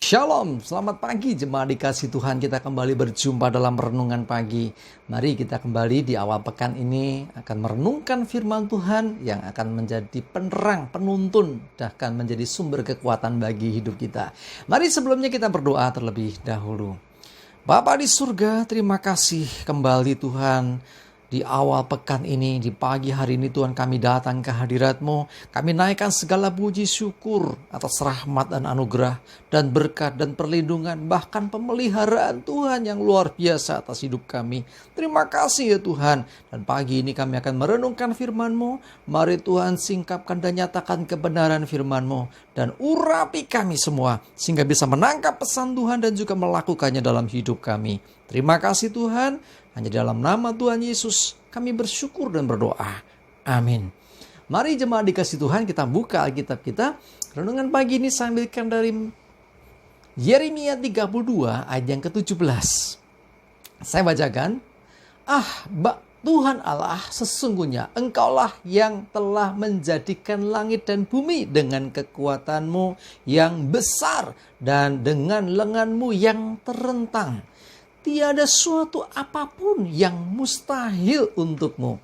Shalom, selamat pagi jemaat dikasih Tuhan. Kita kembali berjumpa dalam renungan pagi. Mari kita kembali di awal pekan ini akan merenungkan firman Tuhan yang akan menjadi penerang, penuntun, bahkan menjadi sumber kekuatan bagi hidup kita. Mari sebelumnya kita berdoa terlebih dahulu. Bapa di surga, terima kasih kembali Tuhan. Di awal pekan ini, di pagi hari ini Tuhan kami datang ke hadirat-Mu. Kami naikkan segala puji syukur atas rahmat dan anugerah dan berkat dan perlindungan, bahkan pemeliharaan Tuhan yang luar biasa atas hidup kami. Terima kasih ya Tuhan. Dan pagi ini kami akan merenungkan firman-Mu. Mari Tuhan singkapkan dan nyatakan kebenaran firman-Mu. Dan urapi kami semua sehingga bisa menangkap pesan Tuhan dan juga melakukannya dalam hidup kami. Terima kasih Tuhan. Hanya dalam nama Tuhan Yesus kami bersyukur dan berdoa. Amin. Mari jemaat dikasih Tuhan, kita buka Alkitab kita. Renungan pagi ini saya ambilkan dari Yeremia 32 ayat yang ke-17. Saya bacakan. Tuhan Allah, sesungguhnya Engkaulah yang telah menjadikan langit dan bumi dengan kekuatan-Mu yang besar dan dengan lengan-Mu yang terentang. Tiada suatu apapun yang mustahil untukmu.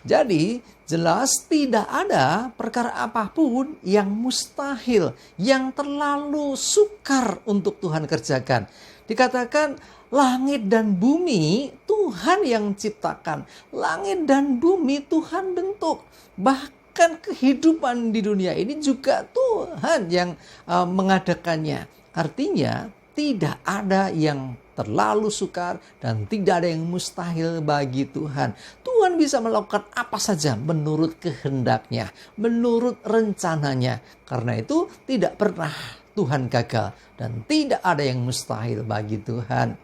Jadi jelas tidak ada perkara apapun yang mustahil, yang terlalu sukar untuk Tuhan kerjakan. Dikatakan langit dan bumi Tuhan yang ciptakan. Langit dan bumi Tuhan bentuk. Bahkan kehidupan di dunia ini juga Tuhan yang mengadakannya. Artinya tidak ada yang terlalu sukar dan tidak ada yang mustahil bagi Tuhan. Tuhan bisa melakukan apa saja menurut kehendaknya, menurut rencananya. Karena itu tidak pernah Tuhan gagal dan tidak ada yang mustahil bagi Tuhan.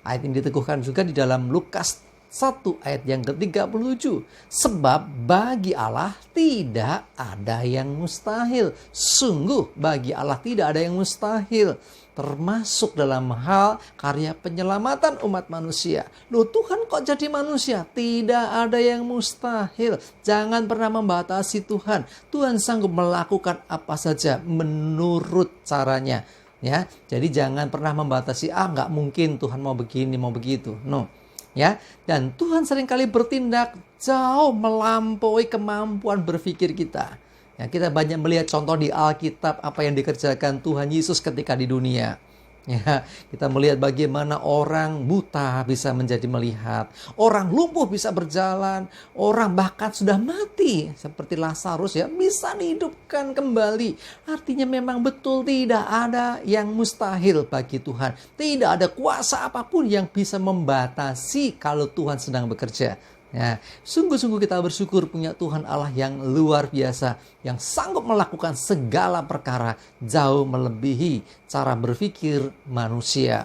Ayat ini diteguhkan juga di dalam Lukas 1 ayat yang ke-37. Sebab bagi Allah tidak ada yang mustahil. Sungguh bagi Allah tidak ada yang mustahil. Termasuk dalam hal karya penyelamatan umat manusia. Loh, Tuhan kok jadi manusia? Tidak ada yang mustahil. Jangan pernah membatasi Tuhan. Tuhan sanggup melakukan apa saja menurut caranya. Ya, jadi jangan pernah membatasi. Nggak mungkin Tuhan mau begini, mau begitu. No. Ya, dan Tuhan seringkali bertindak jauh melampaui kemampuan berpikir kita. Ya, kita banyak melihat contoh di Alkitab apa yang dikerjakan Tuhan Yesus ketika di dunia. Ya, kita melihat bagaimana orang buta bisa menjadi melihat, orang lumpuh bisa berjalan, orang bahkan sudah mati seperti Lazarus ya bisa dihidupkan kembali. Artinya memang betul tidak ada yang mustahil bagi Tuhan. Tidak ada kuasa apapun yang bisa membatasi kalau Tuhan sedang bekerja. Ya, sungguh-sungguh kita bersyukur punya Tuhan Allah yang luar biasa, yang sanggup melakukan segala perkara jauh melebihi cara berpikir manusia.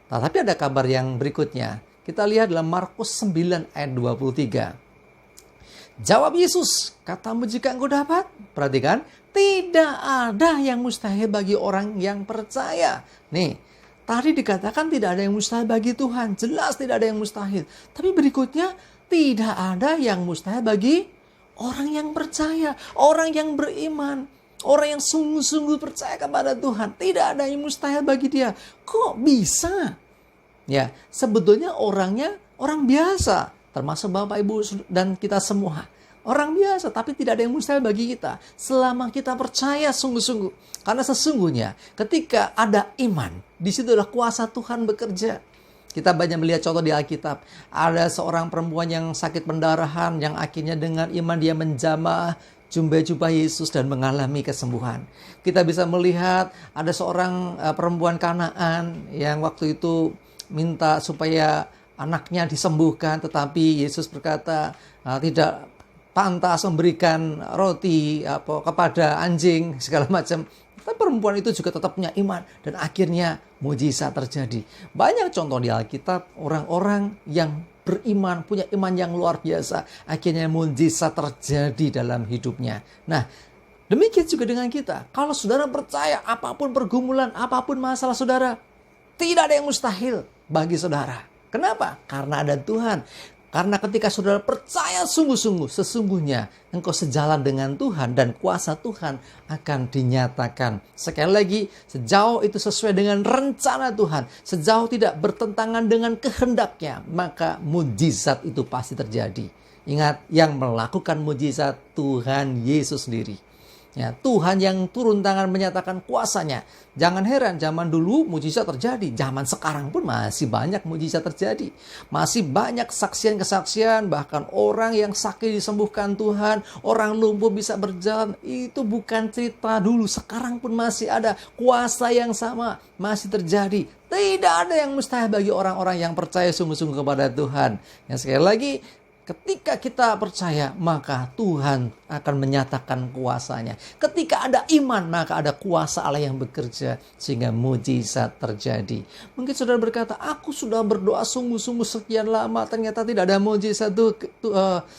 Nah, tapi ada kabar yang berikutnya. Kita lihat dalam Markus 9 ayat 23. Jawab Yesus, katamu jika engkau dapat. Perhatikan, tidak ada yang mustahil bagi orang yang percaya. Nih, tadi dikatakan tidak ada yang mustahil bagi Tuhan. Jelas tidak ada yang mustahil. Tapi berikutnya, tidak ada yang mustahil bagi orang yang percaya, orang yang beriman, orang yang sungguh-sungguh percaya kepada Tuhan. Tidak ada yang mustahil bagi dia. Kok bisa? Ya, sebetulnya orangnya orang biasa, termasuk Bapak Ibu dan kita semua. Orang biasa, tapi tidak ada yang mustahil bagi kita. Selama kita percaya sungguh-sungguh. Karena sesungguhnya ketika ada iman, di situ adalah kuasa Tuhan bekerja. Kita banyak melihat contoh di Alkitab. Ada seorang perempuan yang sakit pendarahan yang akhirnya dengan iman dia menjamah jubah Yesus dan mengalami kesembuhan. Kita bisa melihat ada seorang perempuan Kanaan yang waktu itu minta supaya anaknya disembuhkan, tetapi Yesus berkata tidak pantas memberikan roti kepada anjing segala macam. Tapi perempuan itu juga tetap punya iman dan akhirnya mujizat terjadi. Banyak contoh di Alkitab orang-orang yang beriman, punya iman yang luar biasa, akhirnya mujizat terjadi dalam hidupnya. Nah, demikian juga dengan kita. Kalau saudara percaya apapun pergumulan, apapun masalah saudara, tidak ada yang mustahil bagi saudara. Kenapa? Karena ada Tuhan. Karena ketika saudara percaya sungguh-sungguh, sesungguhnya engkau sejalan dengan Tuhan dan kuasa Tuhan akan dinyatakan. Sekali lagi, sejauh itu sesuai dengan rencana Tuhan, sejauh tidak bertentangan dengan kehendaknya, maka mujizat itu pasti terjadi. Ingat, yang melakukan mujizat Tuhan Yesus sendiri. Ya, Tuhan yang turun tangan menyatakan kuasanya. Jangan heran, zaman dulu mujizat terjadi. Zaman sekarang pun masih banyak mujizat terjadi. Masih banyak kesaksian-kesaksian. Bahkan orang yang sakit disembuhkan Tuhan. Orang lumpuh bisa berjalan. Itu bukan cerita dulu. Sekarang pun masih ada kuasa yang sama. Masih terjadi. Tidak ada yang mustahil bagi orang-orang yang percaya sungguh-sungguh kepada Tuhan. Yang sekali lagi, ketika kita percaya, maka Tuhan akan menyatakan kuasanya. Ketika ada iman, maka ada kuasa Allah yang bekerja sehingga mujizat terjadi. Mungkin saudara berkata, aku sudah berdoa sungguh-sungguh sekian lama, ternyata tidak ada mujizat,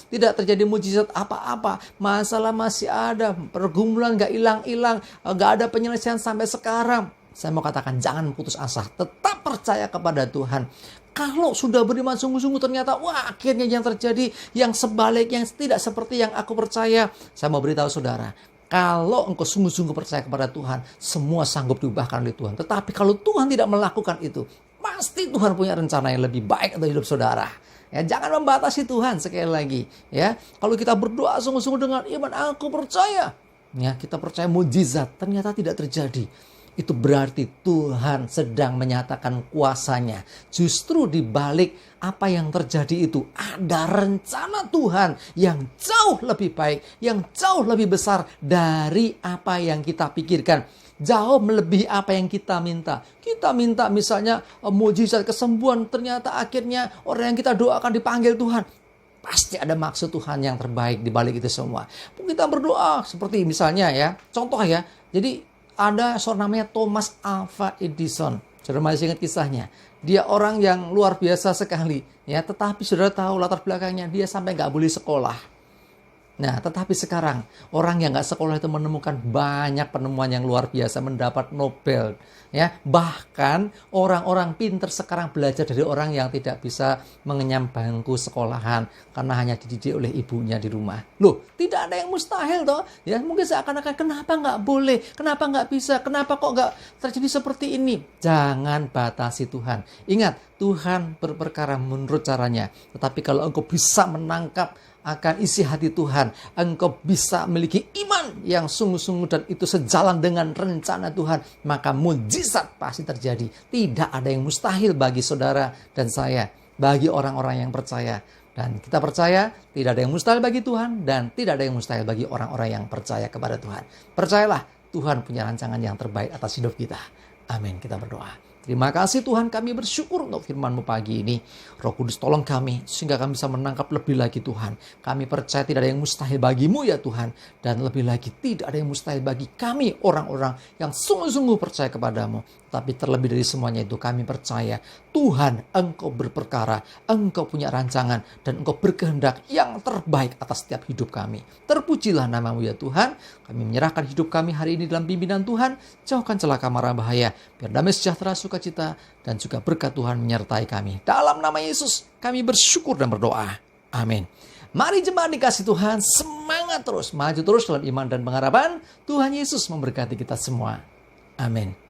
tidak terjadi mujizat apa-apa. Masalah masih ada, pergumulan gak hilang-hilang, gak ada penyelesaian sampai sekarang. Saya mau katakan, jangan putus asa, tetap percaya kepada Tuhan. Kalau sudah beriman sungguh-sungguh ternyata, wah akhirnya yang terjadi yang sebalik, yang tidak seperti yang aku percaya. Saya mau beritahu saudara, kalau engkau sungguh-sungguh percaya kepada Tuhan, semua sanggup diubahkan oleh Tuhan. Tetapi kalau Tuhan tidak melakukan itu, pasti Tuhan punya rencana yang lebih baik untuk hidup saudara. Ya, jangan membatasi Tuhan sekali lagi. Ya, kalau kita berdoa sungguh-sungguh dengan iman, aku percaya. Ya, kita percaya mujizat, ternyata tidak terjadi. Itu berarti Tuhan sedang menyatakan kuasanya. Justru di balik apa yang terjadi itu ada rencana Tuhan yang jauh lebih baik, yang jauh lebih besar dari apa yang kita pikirkan. Jauh melebihi apa yang kita minta. Kita minta misalnya mujizat kesembuhan, ternyata akhirnya orang yang kita doakan dipanggil Tuhan. Pasti ada maksud Tuhan yang terbaik di balik itu semua. Kita berdoa seperti misalnya ya, contoh ya. Jadi ada seorang namanya Thomas Alva Edison. Saudara masih ingat kisahnya. Dia orang yang luar biasa sekali. Ya, tetapi saudara tahu latar belakangnya, dia sampai nggak boleh sekolah. Nah, tetapi sekarang orang yang nggak sekolah itu menemukan banyak penemuan yang luar biasa, mendapat Nobel. Ya, bahkan orang-orang pinter sekarang belajar dari orang yang tidak bisa mengenyam bangku sekolahan karena hanya dididik oleh ibunya di rumah. Loh, tidak ada yang mustahil toh. Ya, mungkin seakan-akan kenapa nggak boleh, kenapa nggak bisa, kenapa kok nggak terjadi seperti ini. Jangan batasi Tuhan. Ingat, Tuhan berperkara menurut caranya. Tetapi kalau engkau bisa menangkap akan isi hati Tuhan, engkau bisa memiliki iman yang sungguh-sungguh dan itu sejalan dengan rencana Tuhan, maka mujizat pasti terjadi. Tidak ada yang mustahil bagi saudara dan saya, bagi orang-orang yang percaya. Dan kita percaya tidak ada yang mustahil bagi Tuhan dan tidak ada yang mustahil bagi orang-orang yang percaya kepada Tuhan. Percayalah, Tuhan punya rancangan yang terbaik atas hidup kita. Amin. Kita berdoa. Terima kasih Tuhan, kami bersyukur untuk firman-Mu pagi ini. Roh Kudus tolong kami sehingga kami bisa menangkap lebih lagi Tuhan. Kami percaya tidak ada yang mustahil bagi-Mu ya Tuhan. Dan lebih lagi tidak ada yang mustahil bagi kami orang-orang yang sungguh-sungguh percaya kepada-Mu. Tapi terlebih dari semuanya itu kami percaya Tuhan Engkau berperkara, Engkau punya rancangan dan Engkau berkehendak yang terbaik atas setiap hidup kami. Terpujilah nama-Mu ya Tuhan. Kami menyerahkan hidup kami hari ini dalam pimpinan Tuhan. Jauhkan celaka mara bahaya. Biar damai sejahtera sukacita dan juga berkat Tuhan menyertai kami. Dalam nama Yesus kami bersyukur dan berdoa. Amin. Mari jemaat dikasih Tuhan, semangat terus, maju terus dalam iman dan pengharapan. Tuhan Yesus memberkati kita semua. Amin.